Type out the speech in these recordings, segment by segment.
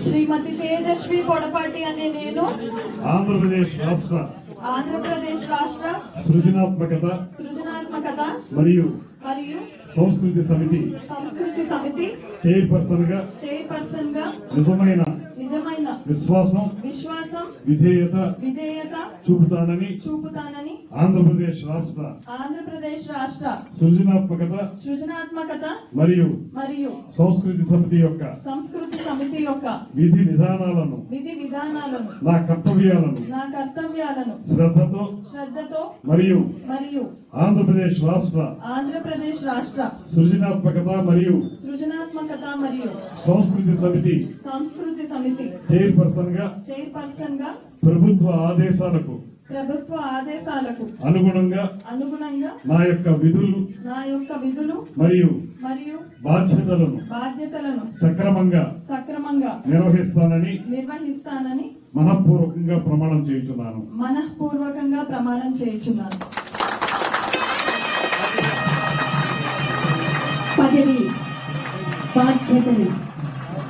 శ్రీమతి తేజస్వి పొడపాటి అనే నేను ఆంధ్రప్రదేశ్ రాష్ట్ర సృజనాత్మకత మరియు సంస్కృతి సమితి చైర్పర్సన్ గా నిజమైన విశ్వాసం విధేయత చూపుతానని ఆంధ్రప్రదేశ్ రాష్ట్ర సృజనాత్మకత మరియు సంస్కృతి సమితి యొక్క విధి విధానాలను నా కర్తవ్యాలను శ్రద్ధతో మరియు ఆంధ్రప్రదేశ్ రాష్ట్ర సృజనాత్మకత మరియు సంస్కృతి సమితి చైర్పర్సన్ గా ప్రభుత్వ ఆదేశాలకు అనుగుణంగా నా యొక్క విధులు మరియు బాధ్యతలను సక్రమంగా నిర్వహిస్తానని మనఃపూర్వకంగా ప్రమాణం చేయుచున్నాను. పదవి బాధ్యతలు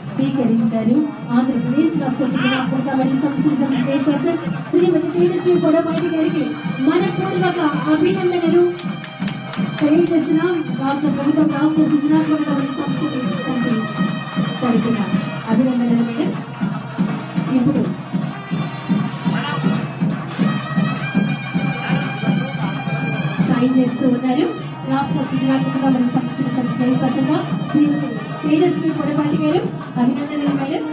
స్వీకరించారు ఆంధ్రప్రదేశ్ రాష్ట్ర సృజనాత్మకత మరియు సంస్కృతి సమితి చైర్పర్సన్ శ్రీమతి తేజస్వి పొడపాటి గారికి మనపూర్వక అభినందనలు తెలియజేస్తున్నాం. రాష్ట్ర ప్రభుత్వం రాష్ట్ర సృజనాత్మకత మరియు సంస్కృతి సమితి తరపున అభినందనలు మేడం. ఇప్పుడు సాయం చేస్తూ ఉన్నారు రాష్ట్ర సృజనాత్మకత మరియు సంస్కృతి సమితి చైర్పర్సన్ గా శ్రీమతి తేజస్వి పొడపాటి గారు. అభినందనలు మేడం.